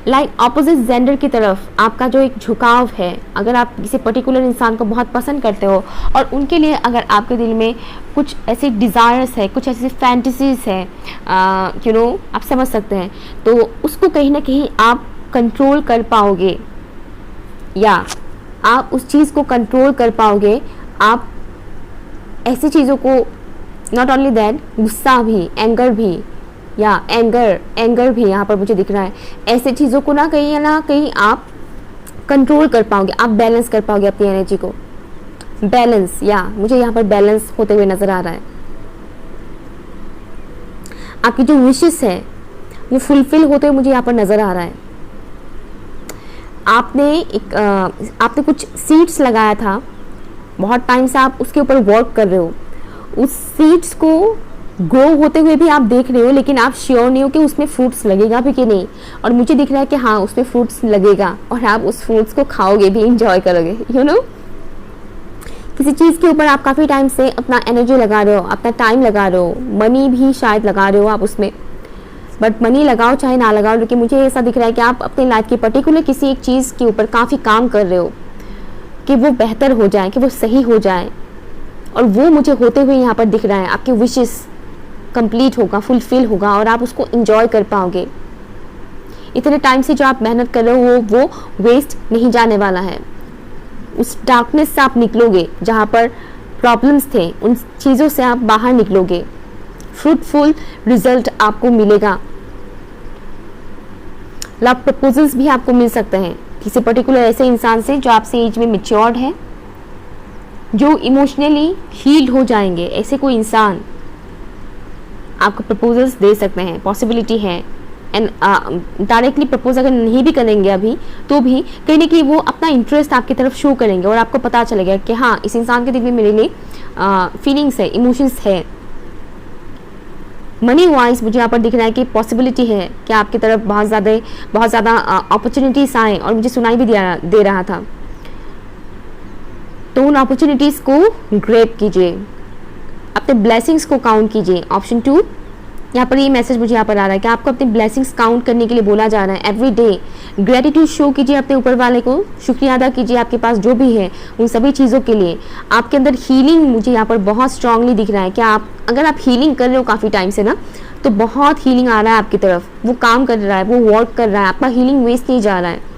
लाइक ऑपोजिट जेंडर की तरफ आपका जो एक झुकाव है, अगर आप किसी पर्टिकुलर इंसान को बहुत पसंद करते हो और उनके लिए अगर आपके दिल में कुछ ऐसी डिज़ायर्स है, कुछ ऐसी फैंटेसीज है, यू नो, आप समझ सकते हैं, तो उसको कहीं ना कहीं आप कंट्रोल कर पाओगे या आप उस चीज़ को कंट्रोल कर पाओगे। आप ऐसी चीज़ों को, नॉट ओनली दैट, गुस्सा भी, एंगर भी, या एंगर भी यहाँ पर मुझे दिख रहा है, ऐसे चीज़ों को ना कहीं आप कंट्रोल कर पाओगे, आप बैलेंस कर पाओगे अपनी एनर्जी को। बैलेंस, या मुझे यहाँ पर बैलेंस होते हुए नज़र आ रहा है। आपकी जो विशेस है वो फुलफिल होते हुए मुझे यहाँ पर नज़र आ रहा है। आपने कुछ सीड्स लगाया था, बहुत टाइम से आप उसके ऊपर वर्क कर रहे हो, उस सीड्स को ग्रो होते हुए भी आप देख रहे हो, लेकिन आप श्योर नहीं हो कि उसमें फ्रूट्स लगेगा भी कि नहीं। और मुझे दिख रहा है कि हाँ, उसमें फ्रूट्स लगेगा और आप उस फ्रूट्स को खाओगे भी, इंजॉय करोगे। यू नो, किसी चीज़ के ऊपर आप काफ़ी टाइम से अपना एनर्जी लगा रहे हो, अपना टाइम लगा रहे हो, मनी भी शायद लगा रहे हो आप उसमें, बट मनी लगाओ चाहे ना लगाओ, लेकिन मुझे ऐसा दिख रहा है कि आप अपनी लाइफ की पर्टिकुलर किसी एक चीज़ के ऊपर काफ़ी काम कर रहे हो कि वो बेहतर हो जाए, कि वो सही हो जाए, और वो मुझे होते हुए यहाँ पर दिख रहा है। आपके विशेस कंप्लीट होगा, फुलफिल होगा और आप उसको एंजॉय कर पाओगे। इतने टाइम से जो आप मेहनत कर रहे हो वो वेस्ट नहीं जाने वाला है। उस डार्कनेस से आप निकलोगे, जहाँ पर प्रॉब्लम्स थे उन चीज़ों से आप बाहर निकलोगे, फ्रूटफुल रिजल्ट आपको मिलेगा। लव प्रपोजल्स भी आपको मिल सकते हैं किसी पर्टिकुलर ऐसे इंसान से जो आपसे एज में मैच्योर्ड है, जो इमोशनली हील्ड हो जाएंगे। ऐसे कोई इंसान आपको प्रपोजल्स दे सकते हैं, पॉसिबिलिटी है। एंड डायरेक्टली प्रपोज अगर नहीं भी करेंगे अभी, तो भी कहीं ना कहीं वो अपना इंटरेस्ट आपकी तरफ शो करेंगे और आपको पता चलेगा कि हाँ, इस इंसान के दिल में मेरे लिए फीलिंग्स है, इमोशंस है। मनी वाइज मुझे यहाँ पर दिख रहा है कि पॉसिबिलिटी है कि आपकी तरफ बहुत ज़्यादा अपॉर्चुनिटीज़ आए, और मुझे सुनाई भी दे रहा था। तो उन अपॉर्चुनिटीज़ को ग्रैब कीजिए, अपने ब्लेसिंग्स को काउंट कीजिए। ऑप्शन 2, यहाँ पर ये मैसेज मुझे यहाँ पर आ रहा है कि आपको अपनी ब्लेसिंग्स काउंट करने के लिए बोला जा रहा है। एवरी डे ग्रेटिट्यूड शो कीजिए, अपने ऊपर वाले को शुक्रिया अदा कीजिए, आपके पास जो भी है उन सभी चीज़ों के लिए। आपके अंदर हीलिंग मुझे यहाँ पर बहुत स्ट्रांगली दिख रहा है कि अगर आप हीलिंग कर रहे हो काफ़ी टाइम से ना, तो बहुत हीलिंग आ रहा है आपकी तरफ, वो काम कर रहा है, वो वर्क कर रहा है, आपका हीलिंग वेस्ट नहीं जा रहा है।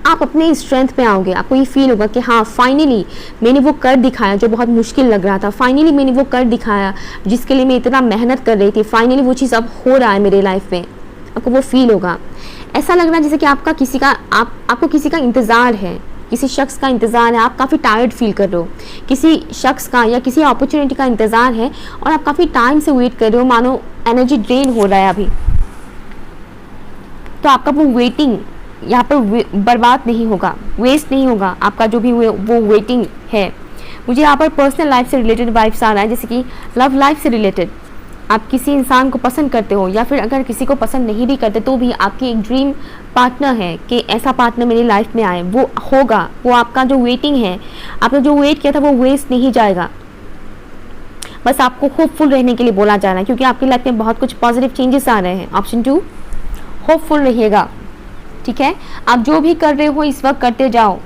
आप अपने स्ट्रेंथ पे आओगे, आपको ये फील होगा कि हाँ, फाइनली मैंने वो कर दिखाया जो बहुत मुश्किल लग रहा था, फाइनली मैंने वो कर दिखाया जिसके लिए मैं इतना मेहनत कर रही थी, फाइनली वो चीज़ अब हो रहा है मेरे लाइफ में। आपको वो फील होगा, ऐसा लग रहा है जैसे कि आपको किसी का इंतज़ार है, किसी शख्स का इंतज़ार है। आप काफ़ी टायर्ड फील कर रहे हो, किसी शख्स का या किसी अपॉर्चुनिटी का इंतज़ार है और आप काफ़ी टाइम से वेट कर रहे हो, मानो एनर्जी ड्रेन हो रहा है अभी। तो आपका वो वेटिंग यहाँ पर बर्बाद नहीं होगा, वेस्ट नहीं होगा। आपका जो भी वो वेटिंग है मुझे यहाँ पर पर्सनल लाइफ से रिलेटेड वाइब्स आ रहा है, जैसे कि लव लाइफ से रिलेटेड आप किसी इंसान को पसंद करते हो, या फिर अगर किसी को पसंद नहीं भी करते तो भी आपकी एक ड्रीम पार्टनर है कि ऐसा पार्टनर मेरी लाइफ में आए, वो होगा। वो आपका जो वेटिंग है, आपने जो वेट किया था वो वेस्ट नहीं जाएगा। बस आपको होपफुल रहने के लिए बोला जा रहा है, क्योंकि आपकी लाइफ में बहुत कुछ पॉजिटिव चेंजेस आ रहे हैं। ऑप्शन 2, होपफुल रहिएगा। ठीक है, आप जो भी कर रहे हो इस वक्त करते जाओ।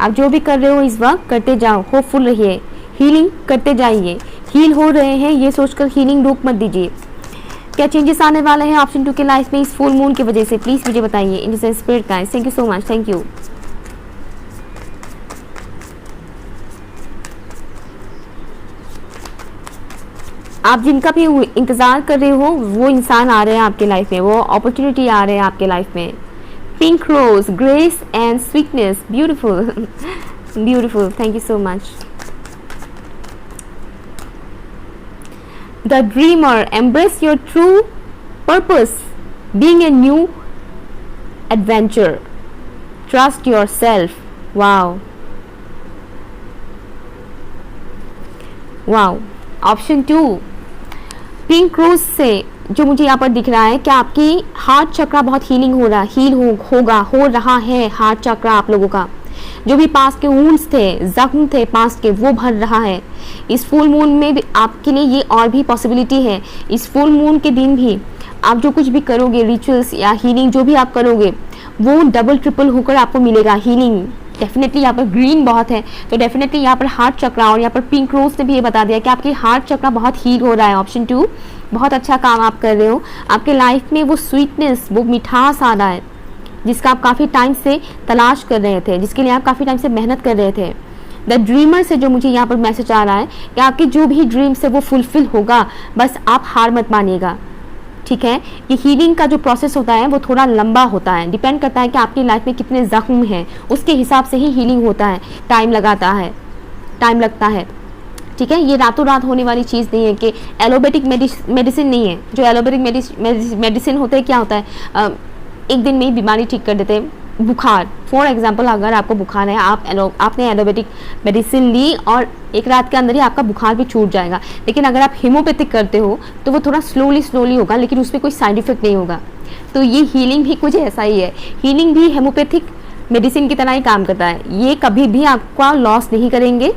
आप जो भी कर रहे हो इस वक्त करते जाओ, होपफुल रहिए, हीलिंग करते जाइए। हील हो रहे हैं ये सोचकर हीलिंग रोक मत दीजिए। क्या चेंजेस आने वाले हैं ऑप्शन 2 के लाइफ में इस फुल मून की वजह से, प्लीज मुझे बताइए। In spirit guys, thank you so much, thank you. आप जिनका भी इंतजार कर रहे हो वो इंसान आ रहे हैं आपके लाइफ में, वो अपॉर्चुनिटी आ रहे हैं आपके लाइफ में। Pink rose, grace and sweetness, beautiful beautiful, thank you so much. The dreamer, embrace your true purpose, being a new adventure. Trust yourself. Wow. Wow. Option 2, pink rose से जो मुझे यहाँ पर दिख रहा है कि आपकी हार्ट चक्रा बहुत हीलिंग हो रहा है, हो रहा है हार्ट चक्रा आप लोगों का। जो भी पास्ट के वुंड्स थे, जख्म थे पास्ट के, वो भर रहा है। इस फुल मून में भी आपके लिए ये और भी पॉसिबिलिटी है। इस फुल मून के दिन भी आप जो कुछ भी करोगे, रिचुअल्स या हीलिंग जो भी आप करोगे, वो डबल ट्रिपल होकर आपको मिलेगा हीलिंग। डेफिनेटली यहाँ पर ग्रीन बहुत है, तो डेफिनेटली यहाँ पर हार्ट चक्रा, और यहाँ पर पिंक रोज ने भी ये बता दिया कि आपकी हार्ट चक्रा बहुत हील हो रहा है। ऑप्शन 2, बहुत अच्छा काम आप कर रहे हो। आपके लाइफ में वो स्वीटनेस, वो मिठास आ रहा है जिसका आप काफ़ी टाइम से तलाश कर रहे थे, जिसके लिए आप काफ़ी टाइम से मेहनत कर रहे थे। द ड्रीमर से जो मुझे यहाँ पर मैसेज आ रहा है कि आपके जो भी ड्रीम्स है वो फुलफिल होगा, बस आप हार मत मानिएगा। ठीक है, ये हीलिंग का जो प्रोसेस होता है वो थोड़ा लंबा होता है, डिपेंड करता है कि आपकी लाइफ में कितने जख्म हैं, उसके हिसाब से ही हीलिंग होता है, टाइम लगता है। ठीक है, ये रातों रात होने वाली चीज़ नहीं है कि एलोपैथिक मेडिसिन नहीं है। जो एलोपैथिक मेडिसिन होते हैं क्या होता है, एक दिन में ही बीमारी ठीक कर देते हैं। बुखार फॉर एग्जांपल, अगर आपको बुखार है, आपने एलोपैथिक मेडिसिन ली और एक रात के अंदर ही आपका बुखार भी छूट जाएगा। लेकिन अगर आप होम्योपैथिक करते हो तो वो थोड़ा स्लोली होगा, लेकिन उसमें कोई साइड इफेक्ट नहीं होगा। तो ये हीलिंग भी कुछ ऐसा ही है। हीलिंग भी होम्योपैथिक मेडिसिन की तरह ही काम करता है। ये कभी भी आपका लॉस नहीं करेंगे,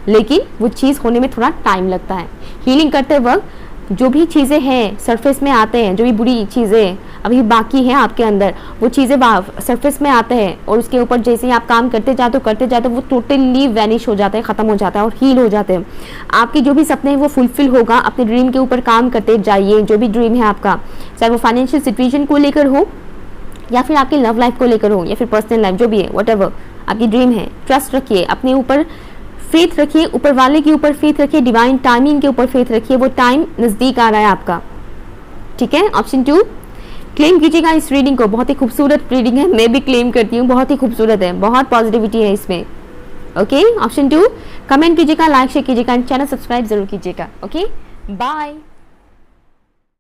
लेकिन वो चीज़ होने में थोड़ा टाइम लगता है। हीलिंग करते वक्त जो भी चीज़ें हैं सरफेस में आते हैं, जो भी बुरी चीज़ें अभी बाकी हैं आपके अंदर, वो चीज़ें सरफेस में आते हैं, और उसके ऊपर जैसे ही आप काम करते जाते वो टोटली वैनिश हो जाता है, ख़त्म हो जाता है और हील हो जाते हैं। आपके जो भी सपने हैं वो फुलफिल होगा। अपने ड्रीम के ऊपर काम करते जाइए। जो भी ड्रीम है आपका, चाहे वो फाइनेंशियल सिचुएशन को लेकर हो, या फिर आपकी लव लाइफ को लेकर हो, या फिर पर्सनल लाइफ, जो भी है, व्हाटएवर आपकी ड्रीम है, ट्रस्ट रखिए, अपने ऊपर फेथ रखिए, ऊपर वाले के ऊपर फेथ रखिए, डिवाइन टाइमिंग के ऊपर फेथ रखिए। वो टाइम नज़दीक आ रहा है आपका। ठीक है, ऑप्शन 2 क्लेम कीजिएगा इस रीडिंग को। बहुत ही खूबसूरत रीडिंग है, मैं भी क्लेम करती हूँ, बहुत ही खूबसूरत है, बहुत पॉजिटिविटी है इसमें। ओके, ऑप्शन 2 कमेंट कीजिएगा, लाइक शेयर कीजिएगा, चैनल सब्सक्राइब जरूर कीजिएगा। Okay, bye.